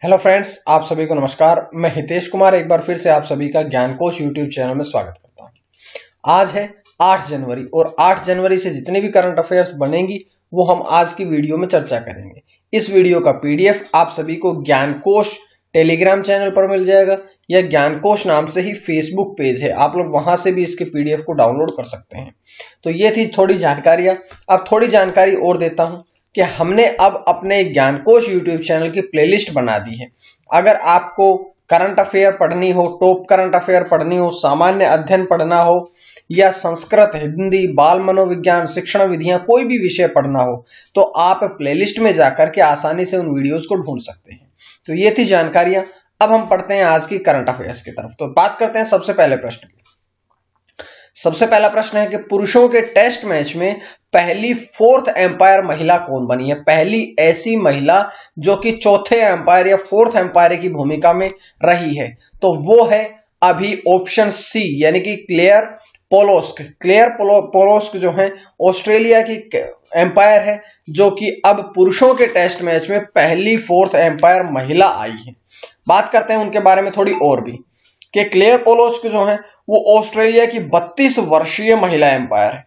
Hello friends, आप सभी को नमस्कार। मैं हितेश कुमार एक बार फिर से आप सभी का ज्ञानकोश यूट्यूब चैनल में स्वागत करता हूं। आज है 8 जनवरी और 8 जनवरी से जितने भी करंट अफेयर्स बनेंगी वो हम आज की वीडियो में चर्चा करेंगे। इस वीडियो का पीडीएफ आप सभी को ज्ञानकोश टेलीग्राम चैनल पर मिल जाएगा या ज्ञानकोश नाम से ही फेसबुक पेज है, आप लोग वहां से भी इसके पीडीएफ को डाउनलोड कर सकते हैं। तो ये थी थोड़ी जानकारियां। अब थोड़ी जानकारी और देता हूं कि हमने अब अपने ज्ञानकोश यूट्यूब चैनल की प्लेलिस्ट बना दी है। अगर आपको करंट अफेयर पढ़नी हो, टॉप करंट अफेयर पढ़नी हो, सामान्य अध्ययन पढ़ना हो या संस्कृत, हिंदी, बाल मनोविज्ञान, शिक्षण विधियां, कोई भी विषय पढ़ना हो तो आप प्लेलिस्ट में जाकर के आसानी से उन वीडियोस को ढूंढ सकते हैं। तो ये थी जानकारियां। अब हम पढ़ते हैं आज की करंट अफेयर्स की तरफ। तो बात करते हैं सबसे पहले प्रश्न की। सबसे पहला प्रश्न है कि पुरुषों के टेस्ट मैच में पहली फोर्थ एम्पायर महिला कौन बनी है। पहली ऐसी महिला जो कि चौथे एम्पायर या फोर्थ एम्पायर की भूमिका में रही है तो वो है अभी ऑप्शन सी यानी कि क्लेयर पोलोस्क। क्लेयर पोलोस्क जो है ऑस्ट्रेलिया की एम्पायर है जो कि अब पुरुषों के टेस्ट मैच में पहली फोर्थ एम्पायर महिला आई है। बात करते हैं उनके बारे में थोड़ी और भी कि क्लेयर पोलोस्क जो है वो ऑस्ट्रेलिया की 32 वर्षीय महिला एम्पायर है।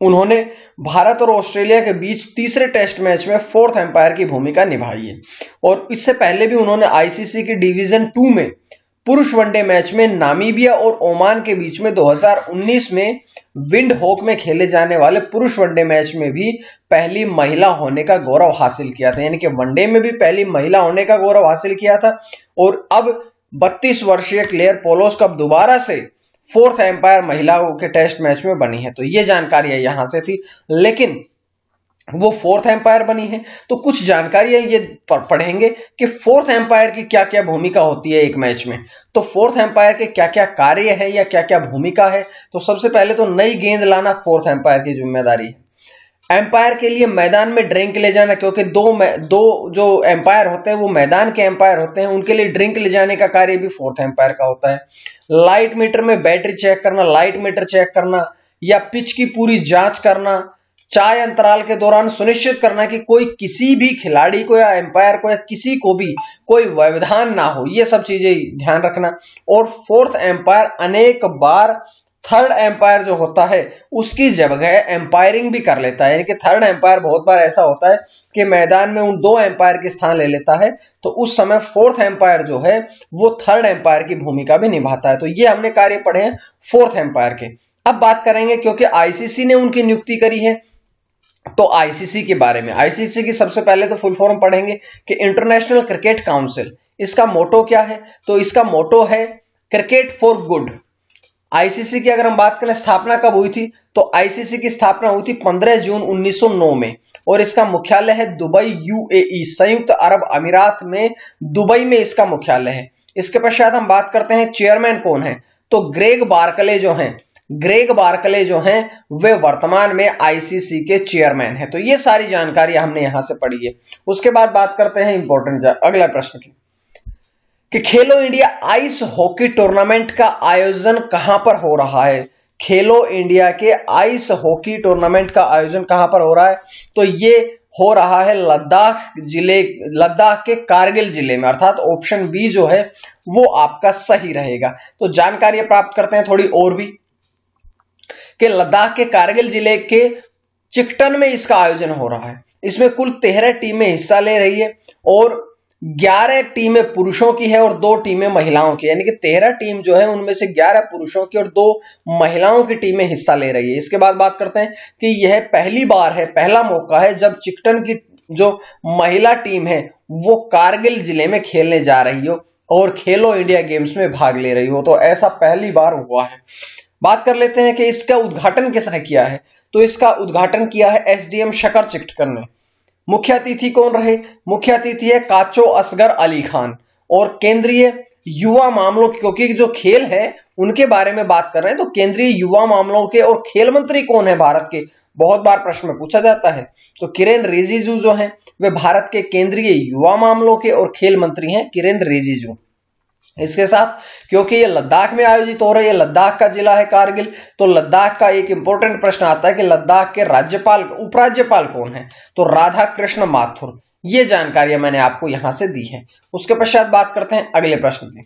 उन्होंने भारत और ऑस्ट्रेलिया के बीच तीसरे टेस्ट मैच में फोर्थ एम्पायर की भूमिका निभाई है और इससे पहले भी उन्होंने आईसीसी की डिवीजन 2 में पुरुष वनडे मैच में नामीबिया और ओमान के बीच में 2019 में विंड हॉक में खेले जाने वाले पुरुष वनडे मैच में भी पहली महिला होने का गौरव हासिल किया था। यानी कि वनडे में भी पहली महिला होने का गौरव हासिल किया था और अब 32 वर्षीय क्लेयर पोलोस्क अब दोबारा से फोर्थ एम्पायर महिलाओं के टेस्ट मैच में बनी है। तो ये जानकारी यहां से थी, लेकिन वो फोर्थ एम्पायर बनी है तो कुछ जानकारियां ये पढ़ेंगे कि फोर्थ एम्पायर की क्या क्या भूमिका होती है एक मैच में। तो फोर्थ एम्पायर के क्या क्या कार्य है या क्या क्या भूमिका है। तो सबसे पहले तो नई गेंद लाना फोर्थ एम्पायर की जिम्मेदारी है। एम्पायर के लिए मैदान में ड्रिंक ले जाना, क्योंकि दो जो एम्पायर होते हैं वो मैदान के एम्पायर होते हैं, उनके लिए ड्रिंक ले जाने का कार्य भी फोर्थ एम्पायर का होता है। लाइट मीटर में बैटरी चेक करना, लाइट मीटर चेक करना या पिच की पूरी जांच करना, चाय अंतराल के दौरान सुनिश्चित करना कि कोई किसी भी खिलाड़ी को या एम्पायर को या किसी को भी कोई व्यवधान ना हो, ये सब चीजें ध्यान रखना। और फोर्थ एम्पायर अनेक बार थर्ड एम्पायर जो होता है उसकी जगह एम्पायरिंग भी कर लेता है। यानी कि थर्ड एम्पायर बहुत बार ऐसा होता है कि मैदान में उन दो एम्पायर के स्थान ले लेता है, तो उस समय फोर्थ एम्पायर जो है वो थर्ड एम्पायर की भूमिका भी निभाता है। तो ये हमने कार्य पढ़े हैं फोर्थ एम्पायर के। अब बात करेंगे, क्योंकि आईसीसी ने उनकी नियुक्ति करी है तो आईसीसी के बारे में। आईसीसी की सबसे पहले तो फुल फॉर्म पढ़ेंगे कि इंटरनेशनल क्रिकेट काउंसिल। इसका मोटो क्या है? तो इसका मोटो है क्रिकेट फॉर गुड। आईसीसी की अगर हम बात करें स्थापना कब हुई थी, तो आईसीसी की स्थापना हुई थी 15 जून 1909 में और इसका मुख्यालय है दुबई, यूएई, संयुक्त अरब अमीरात में दुबई में इसका मुख्यालय है। इसके पश्चात हम बात करते हैं चेयरमैन कौन है, तो ग्रेग बार्कले जो हैं वे वर्तमान में आईसीसी के चेयरमैन हैं। तो ये सारी जानकारी हमने यहां से पढ़ी है। उसके बाद बात करते हैं इंपॉर्टेंट अगला प्रश्न की कि खेलो इंडिया आइस हॉकी टूर्नामेंट का आयोजन कहां पर हो रहा है। खेलो इंडिया के आइस हॉकी टूर्नामेंट का आयोजन कहां पर हो रहा है, तो ये हो रहा है लद्दाख के कारगिल जिले में, अर्थात ऑप्शन बी जो है वो आपका सही रहेगा। तो जानकारी प्राप्त करते हैं थोड़ी और भी कि लद्दाख के कारगिल जिले के चिकटन में इसका आयोजन हो रहा है। इसमें कुल 13 टीमें हिस्सा ले रही है और 11 टीमें पुरुषों की है और 2 टीमें महिलाओं की, यानी कि 13 टीम जो है उनमें से 11 पुरुषों की और 2 महिलाओं की टीमें हिस्सा ले रही है। इसके बाद बात करते हैं कि यह पहली बार है, पहला मौका है जब चिकटन की जो महिला टीम है वो कारगिल जिले में खेलने जा रही हो और खेलो इंडिया गेम्स में भाग ले रही हो। तो ऐसा पहली बार हुआ है। बात कर लेते हैं कि इसका उद्घाटन किसने किया है, तो इसका उद्घाटन किया है एसडीएम शकर चिकटकर ने। मुख्य अतिथि कौन रहे? मुख्य अतिथि है काचो असगर अली खान। और केंद्रीय युवा मामलों, क्योंकि जो खेल है उनके बारे में बात कर रहे हैं, तो केंद्रीय युवा मामलों के और खेल मंत्री कौन है भारत के, बहुत बार प्रश्न में पूछा जाता है। तो किरेन रिजिजू जो है वे भारत के केंद्रीय युवा मामलों के और खेल मंत्री हैं, किरेन रिजिजू। इसके साथ क्योंकि ये लद्दाख में आयोजित हो रहा है, ये लद्दाख का जिला है कारगिल, तो लद्दाख का एक इंपॉर्टेंट प्रश्न आता है कि लद्दाख के राज्यपाल उपराज्यपाल कौन है, तो राधा कृष्ण माथुर। ये जानकारियां मैंने आपको यहां से दी है। उसके पश्चात बात करते हैं अगले प्रश्न में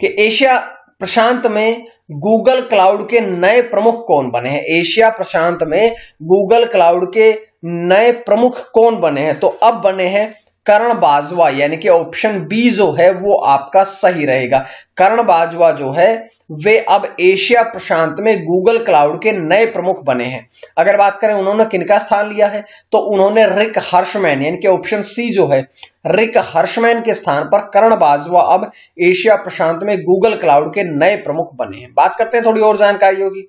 कि एशिया प्रशांत में गूगल क्लाउड के नए प्रमुख कौन बने हैं। एशिया प्रशांत में गूगल क्लाउड के नए प्रमुख कौन बने हैं, तो अब बने हैं करण बाजवा, यानी कि ऑप्शन बी जो है वो आपका सही रहेगा। करण बाजवा जो है वे अब एशिया प्रशांत में गूगल क्लाउड के नए प्रमुख बने हैं। अगर बात करें उन्होंने किनका स्थान लिया है, तो उन्होंने रिक हर्षमैन, यानी कि ऑप्शन सी जो है रिक हर्षमैन के स्थान पर करण बाजवा अब एशिया प्रशांत में गूगल क्लाउड के नए प्रमुख बने हैं। बात करते हैं थोड़ी और जानकारी होगी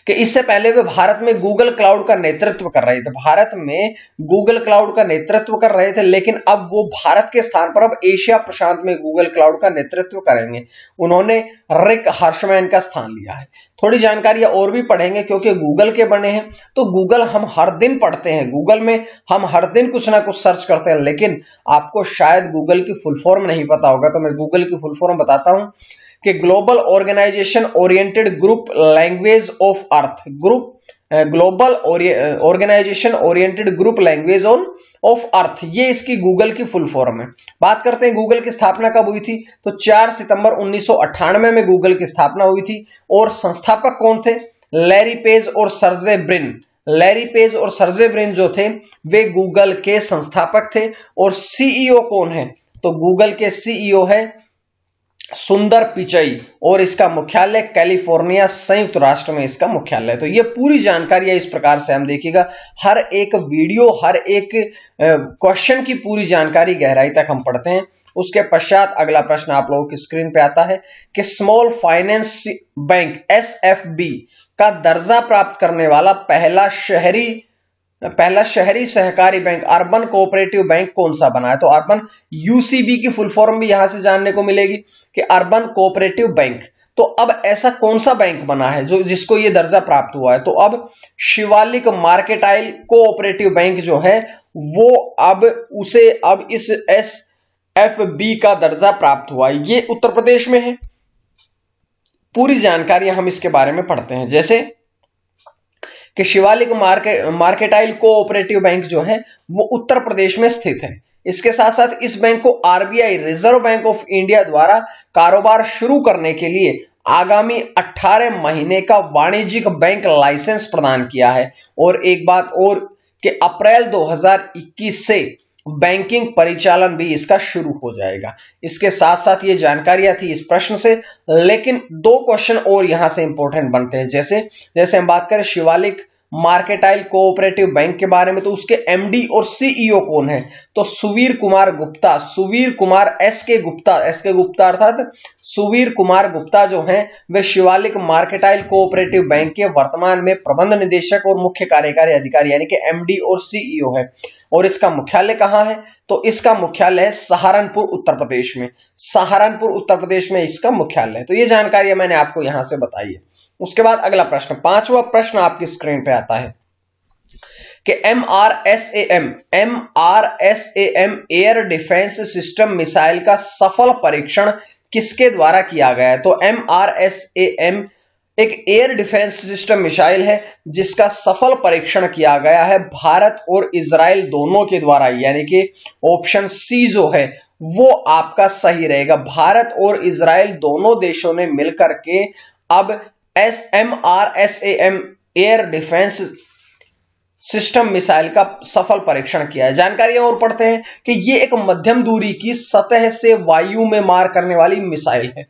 कि इससे पहले वे भारत में गूगल क्लाउड का नेतृत्व कर रहे थे। भारत में गूगल क्लाउड का नेतृत्व कर रहे थे, लेकिन अब वो भारत के स्थान पर अब एशिया प्रशांत में गूगल क्लाउड का नेतृत्व करेंगे। उन्होंने रिक हर्षमैन का स्थान लिया है। थोड़ी जानकारियां और भी पढ़ेंगे क्योंकि गूगल के बने हैं, तो गूगल हम हर दिन पढ़ते हैं, गूगल में हम हर दिन कुछ ना कुछ सर्च करते हैं, लेकिन आपको शायद गूगल की फुल फॉर्म नहीं पता होगा, तो मैं गूगल की फुल फॉर्म बताता हूं कि global organisation oriented group language of earth, global organisation oriented group language of earth, ये इसकी गूगल की फुल फॉर्म है। बात करते हैं गूगल की स्थापना कब हुई थी, तो 4 सितंबर 1998 में गूगल की स्थापना हुई थी। और संस्थापक कौन थे, लैरी पेज और सर्जे ब्रिन। लैरी पेज और सर्जे ब्रिन जो थे वे गूगल के संस्थापक थे। और सीईओ कौन है, तो गूगल के सीईओ है सुंदर पिचई, और इसका मुख्यालय कैलिफोर्निया संयुक्त राष्ट्र में इसका मुख्यालय है। तो ये पूरी जानकारी इस प्रकार से हम देखिएगा, हर एक वीडियो, हर एक क्वेश्चन की पूरी जानकारी गहराई तक हम पढ़ते हैं। उसके पश्चात अगला प्रश्न आप लोगों की स्क्रीन पे आता है कि स्मॉल फाइनेंस बैंक एसएफबी का दर्जा प्राप्त करने वाला पहला शहरी सहकारी बैंक, अर्बन कोऑपरेटिव बैंक कौन सा बना है, तो अर्बन, यूसीबी की फुल फॉर्म भी यहां से जानने को मिलेगी कि अर्बन कोऑपरेटिव बैंक। तो अब ऐसा कौन सा बैंक बना है जो जिसको ये दर्जा प्राप्त हुआ है, तो अब शिवालिक मार्केटाइल कोऑपरेटिव बैंक जो है वो अब इस एसएफबी का दर्जा प्राप्त हुआ है। ये उत्तर प्रदेश में है। पूरी जानकारी हम इसके बारे में पढ़ते हैं, जैसे कि शिवालिक मार्केटाइल कोऑपरेटिव बैंक जो है वो उत्तर प्रदेश में स्थित है। इसके साथ साथ इस बैंक को RBI, reserve bank of India द्वारा कारोबार शुरू करने के लिए आगामी 18 महीने का वाणिज्यिक बैंक लाइसेंस प्रदान किया है। और एक बात और कि अप्रैल 2021 से बैंकिंग परिचालन भी इसका शुरू हो जाएगा। इसके साथ साथ ये जानकारियां थी इस प्रश्न से, लेकिन 2 क्वेश्चन और यहां से इंपॉर्टेंट बनते हैं। जैसे हम बात करें शिवालिक मार्केटाइल कोऑपरेटिव बैंक के बारे में, तो उसके एमडी और सीईओ कौन है, तो सुवीर कुमार गुप्ता, सुवीर कुमार एस के गुप्ता अर्थात सुवीर कुमार गुप्ता जो हैं वे शिवालिक मार्केटाइल कोऑपरेटिव बैंक के वर्तमान में प्रबंध निदेशक और मुख्य कार्यकारी अधिकारी यानी कि एमडी और सीईओ है। और इसका मुख्यालय कहां है, तो इसका मुख्यालय है सहारनपुर उत्तर प्रदेश में। सहारनपुर उत्तर प्रदेश में इसका मुख्यालय है। तो ये जानकारी मैंने आपको यहां से बताई है। उसके बाद अगला प्रश्न, 5वां प्रश्न आपकी स्क्रीन पे आता है कि एमआरएसएएम एयर डिफेंस सिस्टम मिसाइल का सफल परीक्षण किसके द्वारा किया गया है, तो एमआरएसएएम एक एयर डिफेंस सिस्टम मिसाइल है जिसका सफल परीक्षण किया गया है भारत और इजराइल दोनों के द्वारा, यानी कि ऑप्शन सी जो है वो आपका सही रहेगा। भारत और इजराइल दोनों देशों ने मिलकर के अब एमआरएसएएम एयर डिफेंस सिस्टम मिसाइल का सफल परीक्षण किया है। जानकारियां और पढ़ते हैं कि यह एक मध्यम दूरी की सतह से वायु में मार करने वाली मिसाइल है।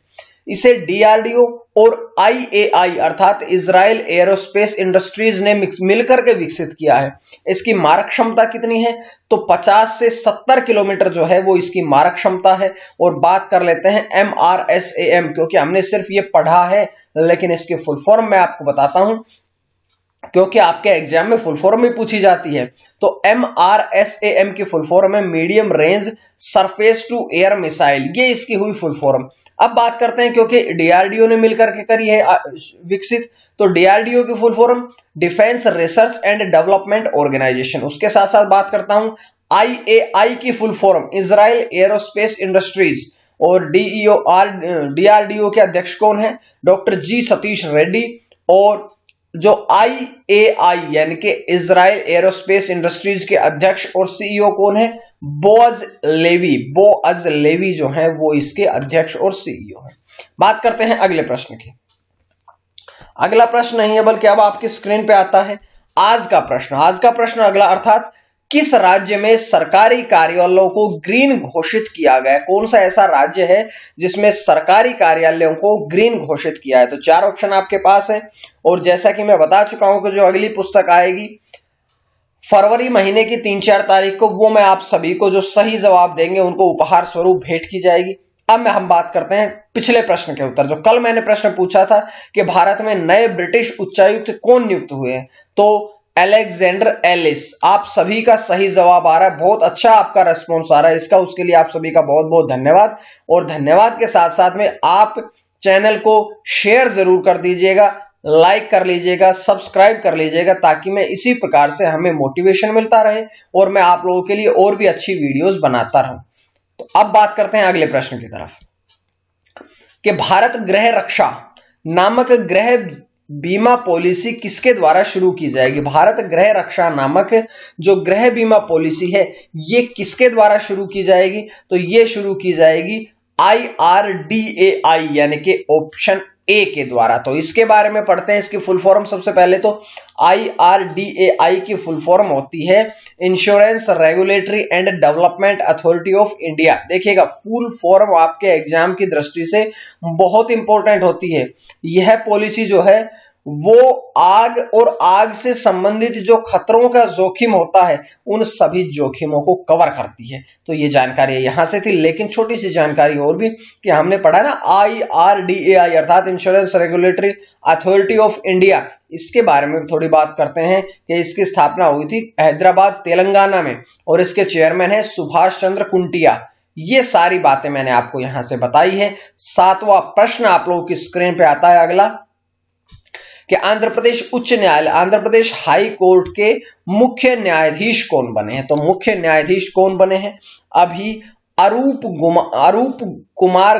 इसे डीआरडीओ और आईएआई अर्थात इजराइल एरोस्पेस इंडस्ट्रीज ने मिलकर के विकसित किया है। इसकी मारक क्षमता कितनी है, तो 50 से 70 किलोमीटर जो है वो इसकी मारक क्षमता है। और बात कर लेते हैं एमआरएसएएम, क्योंकि हमने सिर्फ ये पढ़ा है लेकिन इसकी फुल फॉर्म मैं आपको बताता हूं क्योंकि आपके एग्जाम में फुल फॉर्म भी पूछी जाती है। तो एमआरएसएएम की फुल फॉर्म है medium range surface to air missile, ये इसकी हुई फुल फॉर्म। अब बात करते हैं क्योंकि डीआरडीओ ने मिलकर के करी है विकसित, तो डीआरडीओ की full form defence research and development organisation. उसके साथ साथ बात करता हूं आईएआई की full form Israel aerospace industries. और डीआरडीओ के अध्यक्ष कौन है, डॉक्टर जी सतीश रेड्डी। और जो IAI यानी कि इजराइल एरोस्पेस इंडस्ट्रीज के अध्यक्ष और CEO कौन है? बोअज लेवी जो है वो इसके अध्यक्ष और CEO है। बात करते हैं अगले प्रश्न की। अगला प्रश्न नहीं है बल्कि अब आपकी स्क्रीन पे आता है आज का प्रश्न अगला, अर्थात किस राज्य में सरकारी कार्यालयों को ग्रीन घोषित किया गया? कौन सा ऐसा राज्य है जिसमें सरकारी कार्यालयों को ग्रीन घोषित किया है? तो 4 ऑप्शन आपके पास है और जैसा कि मैं बता चुका हूं कि जो अगली पुस्तक आएगी फरवरी महीने की 3-4 तारीख को, वो मैं आप सभी को जो सही जवाब देंगे उनको उपहार स्वरूप भेंट की जाएगी। अब हम बात करते हैं पिछले प्रश्न के उत्तर। जो कल मैंने प्रश्न पूछा था कि भारत में नए ब्रिटिश उच्चायुक्त कौन नियुक्त हुए हैं, तो अलेक्जेंडर एलिस। आप सभी का सही जवाब आ रहा है, बहुत अच्छा आपका रेस्पॉन्स आ रहा है इसका, उसके लिए आप सभी का बहुत बहुत धन्यवाद। और धन्यवाद के साथ साथ में आप चैनल को शेयर जरूर कर दीजिएगा, लाइक कर लीजिएगा, सब्सक्राइब कर लीजिएगा, ताकि मैं इसी प्रकार से हमें मोटिवेशन मिलता रहे और मैं आप लोगों के लिए और भी अच्छी वीडियोस बनाता रहूं। तो अब बात करते हैं अगले प्रश्न की तरफ कि भारत गृह रक्षा नामक गृह बीमा पॉलिसी किसके द्वारा शुरू की जाएगी? भारत गृह रक्षा नामक जो गृह बीमा पॉलिसी है ये किसके द्वारा शुरू की जाएगी? तो ये शुरू की जाएगी IRDAI यानी कि ऑप्शन ए के द्वारा। तो इसके बारे में पढ़ते हैं, इसकी फुल फॉर्म। सबसे पहले तो IRDAI की फुल फॉर्म होती है insurance regulatory and development authority of India. देखिएगा फुल फॉर्म आपके एग्जाम की दृष्टि से बहुत इंपॉर्टेंट होती है। यह पॉलिसी जो है वो आग और आग से संबंधित जो खतरों का जोखिम होता है उन सभी जोखिमों को कवर करती है। तो ये जानकारी यहां से थी, लेकिन छोटी सी जानकारी और भी कि हमने पढ़ा ना IRDAI अर्थात insurance regulatory authority of India, इसके बारे में थोड़ी बात करते हैं कि इसकी स्थापना हुई थी हैदराबाद तेलंगाना में और इसके चेयरमैन है सुभाष चंद्र कुंटिया। ये सारी बातें मैंने आपको यहां से बताई है। 7वां प्रश्न आप लोगों की स्क्रीन पे आता है अगला कि आंध्र प्रदेश उच्च न्यायालय, आंध्र प्रदेश हाई कोर्ट के मुख्य न्यायाधीश कौन बने हैं? तो मुख्य न्यायाधीश कौन बने हैं अभी? अरूप कुमार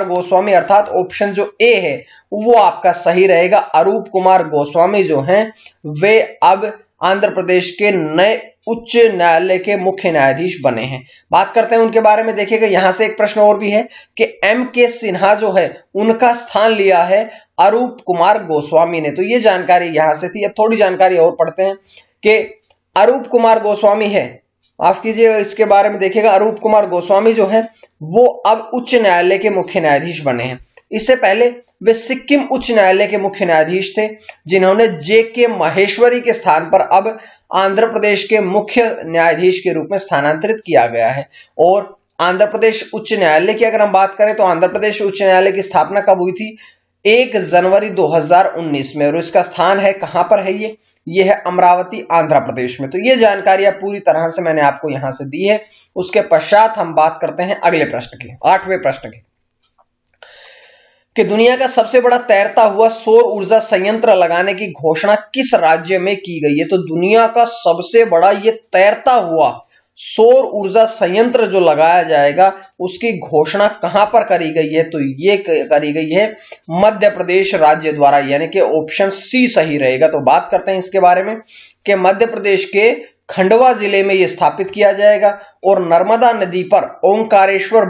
गोस्वामी अर्थात ऑप्शन जो ए है वो आपका सही रहेगा। अरूप कुमार गोस्वामी जो हैं वे अब आंध्र प्रदेश के नए उच्च न्यायालय के मुख्य न्यायाधीश बने हैं। बात करते हैं उनके बारे में। देखिएगा यहां से एक प्रश्न और भी है कि MK सिन्हा जो है उनका स्थान लिया है अरूप कुमार गोस्वामी ने। तो ये जानकारी यहां से थी। अब थोड़ी जानकारी और पढ़ते हैं कि अरूप कुमार गोस्वामी है, माफ कीजिएगा, इसके बारे में देखिएगा अरूप कुमार गोस्वामी जो है वो अब उच्च न्यायालय के मुख्य न्यायाधीश बने हैं। इससे पहले वे सिक्किम उच्च न्यायालय के मुख्य न्यायाधीश थे, जिन्होंने JK महेश्वरी के स्थान पर अब आंध्र प्रदेश के मुख्य न्यायाधीश के रूप में स्थानांतरित किया गया है। और आंध्र प्रदेश उच्च न्यायालय की अगर हम बात करें तो आंध्र प्रदेश उच्च न्यायालय की स्थापना कब हुई थी? 1 जनवरी 2019 में। और इसका स्थान है कहां पर है? ये है अमरावती आंध्र प्रदेश में। तो ये जानकारियां पूरी तरह से मैंने आपको यहां से दी है। उसके पश्चात हम बात करते हैं अगले प्रश्न की, 8वें प्रश्न की कि दुनिया का सबसे बड़ा तैरता हुआ सौर ऊर्जा संयंत्र लगाने की घोषणा किस राज्य में की गई है? तो दुनिया का सबसे बड़ा ये तैरता हुआ सौर ऊर्जा संयंत्र जो लगाया जाएगा उसकी घोषणा कहां पर करी गई है? तो ये करी गई है मध्य प्रदेश राज्य द्वारा, यानी कि ऑप्शन सी सही रहेगा। तो बात करते हैं इसके बारे में कि मध्य प्रदेश के खंडवा जिले में यह स्थापित किया जाएगा और नर्मदा नदी पर ओंकारेश्वर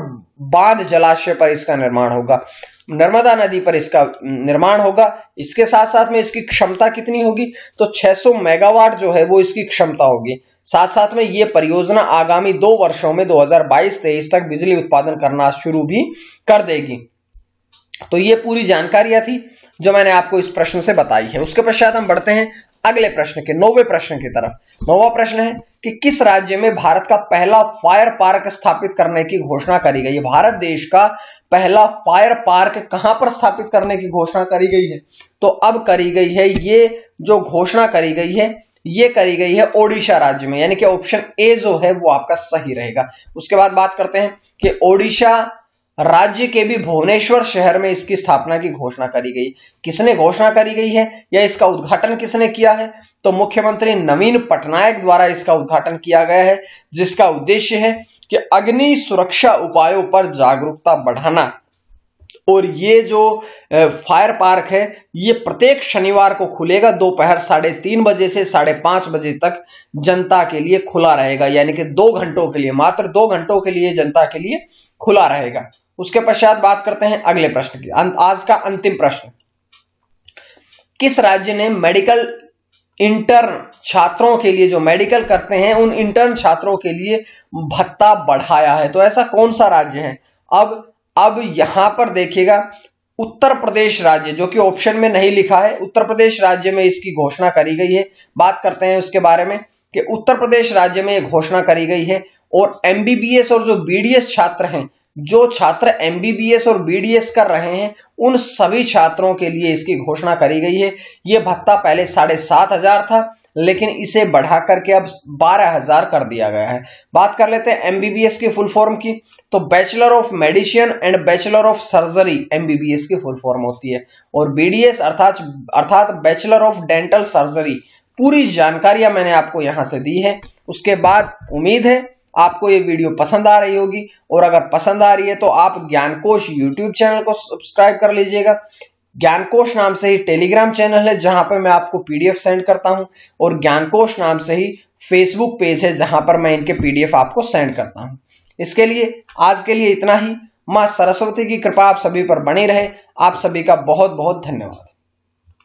बांध जलाशय पर इसका निर्माण होगा। नर्मदा नदी पर इसका निर्माण होगा। इसके साथ साथ में इसकी क्षमता कितनी होगी? तो 600 मेगावाट जो है वो इसकी क्षमता होगी। साथ साथ में ये परियोजना आगामी 2 वर्षों में 2022-23 तक बिजली उत्पादन करना शुरू भी कर देगी। तो ये पूरी जानकारियां थी जो मैंने आपको इस प्रश्न से बताई है। उसके पश्चात हम बढ़ते हैं अगले प्रश्न के 9वें प्रश्न की तरफ। 9वां प्रश्न है कि किस राज्य में भारत का पहला फायर पार्क स्थापित करने की घोषणा करी गई है? भारत देश का पहला फायर पार्क कहां पर स्थापित करने की घोषणा करी गई है? तो अब करी गई है, ये जो घोषणा करी गई है ये करी गई है ओडिशा राज्य में, यानी कि ऑप्शन ए जो है वो आपका सही रहेगा। उसके बाद बात करते हैं कि ओडिशा राज्य के भी भुवनेश्वर शहर में इसकी स्थापना की घोषणा करी गई। किसने घोषणा करी गई है या इसका उद्घाटन किसने किया है? तो मुख्यमंत्री नवीन पटनायक द्वारा इसका उद्घाटन किया गया है, जिसका उद्देश्य है कि अग्नि सुरक्षा उपायों पर जागरूकता बढ़ाना। और ये जो फायर पार्क है ये प्रत्येक शनिवार को खुलेगा दोपहर 3:30 बजे से 5:30 बजे तक जनता के लिए खुला रहेगा, यानी कि 2 घंटों के लिए, मात्र 2 घंटों के लिए जनता के लिए खुला रहेगा। उसके पश्चात बात करते हैं अगले प्रश्न की। आज का अंतिम प्रश्न, किस राज्य ने मेडिकल इंटर्न छात्रों के लिए, जो मेडिकल करते हैं उन इंटर्न छात्रों के लिए भत्ता बढ़ाया है? तो ऐसा कौन सा राज्य है? अब यहां पर देखिएगा, उत्तर प्रदेश राज्य, जो कि ऑप्शन में नहीं लिखा है, उत्तर प्रदेश राज्य में इसकी घोषणा करी गई है। बात करते हैं उसके बारे में कि उत्तर प्रदेश राज्य में घोषणा करी गई है और एमबीबीएस और जो बीडीएस छात्र हैं, जो छात्र एमबीबीएस और बीडीएस कर रहे हैं, उन सभी छात्रों के लिए इसकी घोषणा करी गई है। यह भत्ता पहले 7,500 था, लेकिन इसे बढ़ा करके अब 12,000 कर दिया गया है। बात कर लेते हैं एमबीबीएस की फुल फॉर्म की। तो bachelor of medicine and bachelor of surgery MBBS की फुल फॉर्म होती है, और बीडीएस अर्थात बैचलर ऑफ डेंटल सर्जरी। पूरी जानकारियां मैंने आपको यहां से दी है। उसके बाद उम्मीद है आपको ये वीडियो पसंद आ रही होगी, और अगर पसंद आ रही है तो आप ज्ञानकोश यूट्यूब चैनल को सब्सक्राइब कर लीजिएगा। ज्ञानकोश नाम से ही टेलीग्राम चैनल है जहां पर मैं आपको पीडीएफ सेंड करता हूं, और ज्ञानकोश नाम से ही फेसबुक पेज है जहां पर मैं इनके पीडीएफ आपको सेंड करता हूं। इसके लिए आज के लिए इतना ही। मां सरस्वती की कृपा आप सभी पर बनी रहे। आप सभी का बहुत बहुत धन्यवाद।